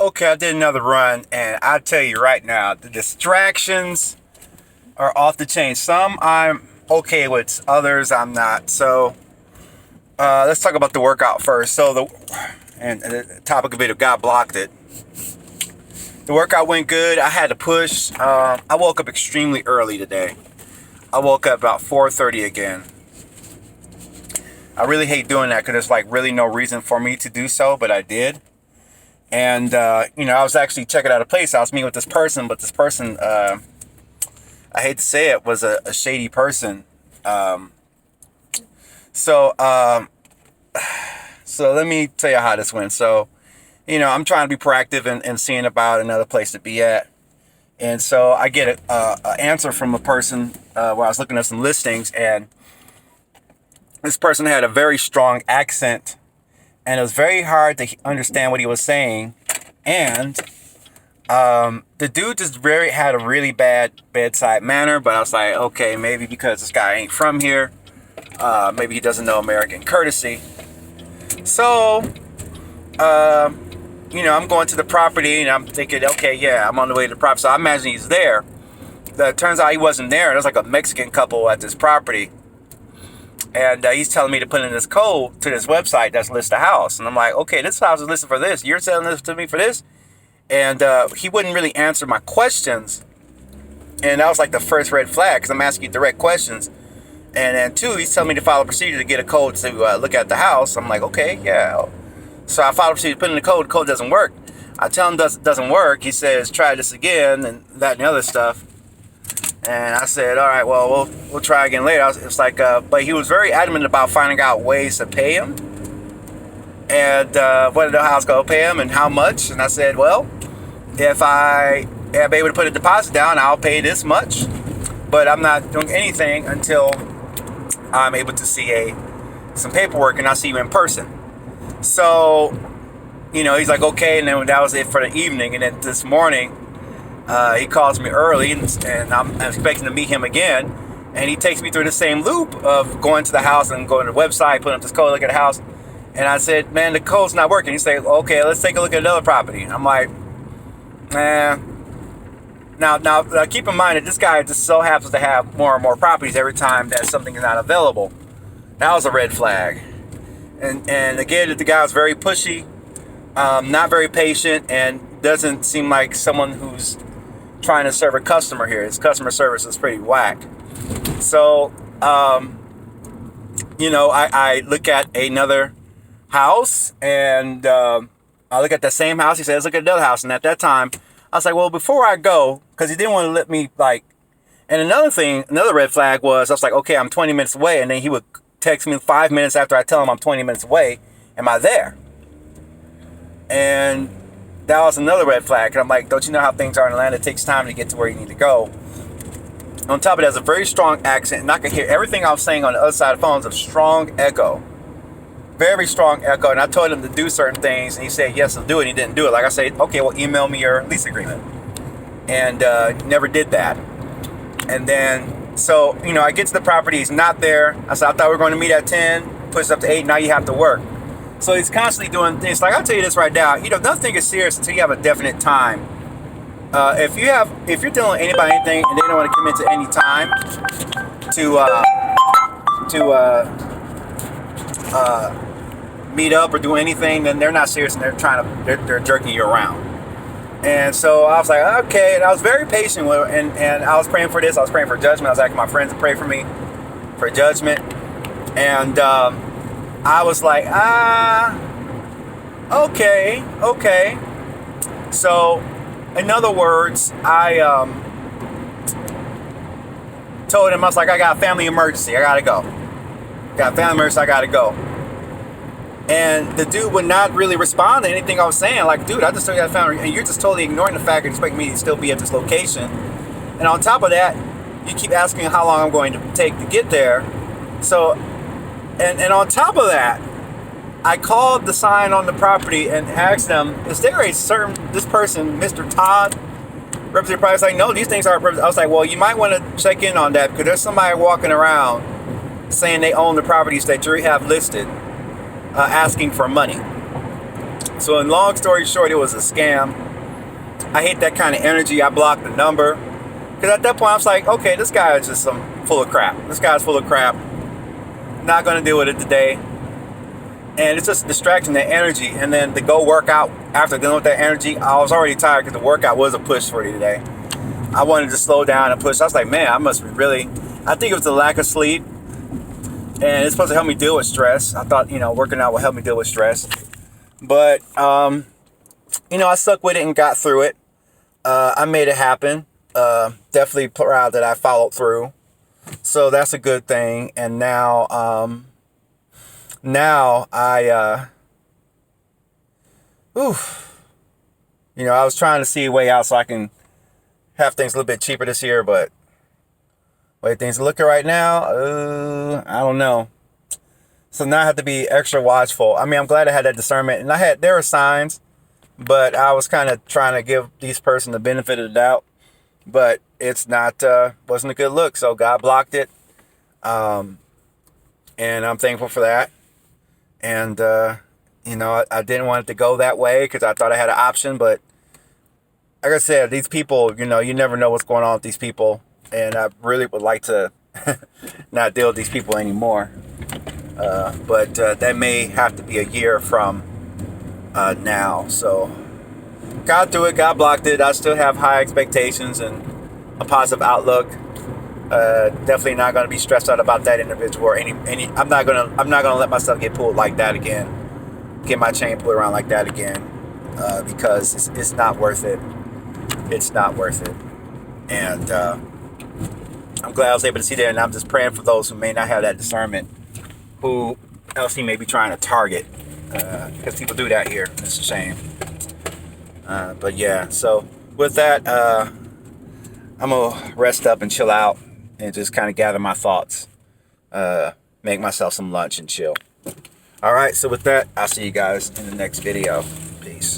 Okay, I did another run, and I tell you right now, the distractions are off the chain. Some I'm okay with, others I'm not. So let's talk about the workout first. And the topic of it, God blocked it. The workout went good. I had to push. I woke up extremely early today. I woke up about 4:30 again. I really hate doing that because there's like really no reason for me to do so, but I did. And, I was actually checking out a place. I was meeting with this person, but this person, I hate to say it, was a shady person. So, so let me tell you how this went. So, I'm trying to be proactive and seeing about another place to be at. And so I get an answer from a person where I was looking at some listings, and this person had a very strong accent, and it was very hard to understand what he was saying. And the dude just had a really bad bedside manner, but I was like, okay, maybe because this guy ain't from here. Maybe he doesn't know American courtesy. So, I'm going to the property, and I'm thinking, okay, yeah, I'm on the way to the property. So I imagine he's there. It turns out he wasn't there. There's like a Mexican couple at this property. And he's telling me to put in this code to this website that's list a house. And I'm like, okay, this house is listed for this. You're selling this to me for this? And he wouldn't really answer my questions. And that was like the first red flag, because I'm asking you direct questions. And then two, he's telling me to follow a procedure to get a code to look at the house. I'm like, okay, yeah. So I follow a procedure to put in the code. The code doesn't work. I tell him doesn't work. He says, try this again, and that and the other stuff. And I said, all right, well, we'll try again later. It's like, but he was very adamant about finding out ways to pay him. And wanted to know how I was going to pay him and how much. And I said, well, if I am able to put a deposit down, I'll pay this much. But I'm not doing anything until I'm able to see some paperwork, and I'll see you in person. So, he's like, okay. And then that was it for the evening. And then this morning, he calls me early, and I'm expecting to meet him again. And he takes me through the same loop of going to the house and going to the website, putting up this code, look at the house. And I said, man, the code's not working. He said, okay, let's take a look at another property. I'm like, man. Now, keep in mind that this guy just so happens to have more and more properties every time that something is not available. That was a red flag. And again, the guy was very pushy, not very patient, and doesn't seem like someone who's trying to serve a customer here. His customer service is pretty whack. So, I look at another house, and I look at the same house. He says, look at another house. And at that time, I was like, well, before I go, because he didn't want to let me, and another red flag was, I was like, okay, I'm 20 minutes away. And then he would text me 5 minutes after I tell him I'm 20 minutes away. Am I there? And that was another red flag. And I'm like, don't you know how things are in Atlanta? It takes time to get to where you need to go. On top of that, there's a very strong accent, and I could hear everything I was saying on the other side of the phone. It's a strong echo. Very strong echo. And I told him to do certain things, and he said, yes, I'll do it. And he didn't do it. Like I said, okay, well, email me your lease agreement. And never did that. And then, so, I get to the property. He's not there. I said, I thought we were going to meet at 10, push it up to 8. Now you have to work. So he's constantly doing things. Like, I'll tell you this right now. Nothing is serious until you have a definite time. If you're dealing with anybody, anything, and they don't want to commit to any time to meet up or do anything, then they're not serious, and they're jerking you around. And so I was like, okay. And I was very patient with her, and I was praying for this. I was praying for judgment. I was asking my friends to pray for me for judgment. And I was like, okay. So, in other words, I told him, I was like, I got a family emergency. I gotta go. Got a family emergency. I gotta go. And the dude would not really respond to anything I was saying. Like, dude, I just told you I found, and you're just totally ignoring the fact and expecting me to still be at this location. And on top of that, you keep asking how long I'm going to take to get there. So, and on top of that, I called the sign on the property and asked them, is there this person, Mr. Todd, representative price? Like, no, these things aren't. I was like, well, you might want to check in on that, because there's somebody walking around saying they own the properties that you have listed, asking for money. So in long story short, it was a scam. I hate that kind of energy. I blocked the number. Because at that point, I was like, okay, this guy is just full of crap. This guy's full of crap. Not going to deal with it today. And it's just distracting, that energy. And then to go work out after dealing with that energy, I was already tired because the workout was a push for me today. I wanted to slow down and push. I was like, man, I must be really... I think it was the lack of sleep. And it's supposed to help me deal with stress. I thought, working out would help me deal with stress. But, I stuck with it and got through it. I made it happen. Definitely proud that I followed through. So that's a good thing. And now I was trying to see a way out so I can have things a little bit cheaper this year, but the way things are looking right now, I don't know. So now I have to be extra watchful. I mean, I'm glad I had that discernment, and there were signs, but I was kind of trying to give these person the benefit of the doubt, but it's not, wasn't a good look. So God blocked it. And I'm thankful for that. And, I didn't want it to go that way because I thought I had an option, but like I said, these people, you never know what's going on with these people. And I really would like to not deal with these people anymore. But that may have to be a year from now. So got through it, God blocked it. I still have high expectations and a positive outlook. Definitely not going to be stressed out about that individual or any. I'm not gonna let myself get pulled like that again. Get my chain pulled around like that again. Because it's not worth it. It's not worth it. And I'm glad I was able to see that, and I'm just praying for those who may not have that discernment, who else he may be trying to target, because people do that here. It's a shame. But yeah, so with that, I'm gonna rest up and chill out and just kind of gather my thoughts, make myself some lunch and chill. All right, so with that, I'll see you guys in the next video. Peace.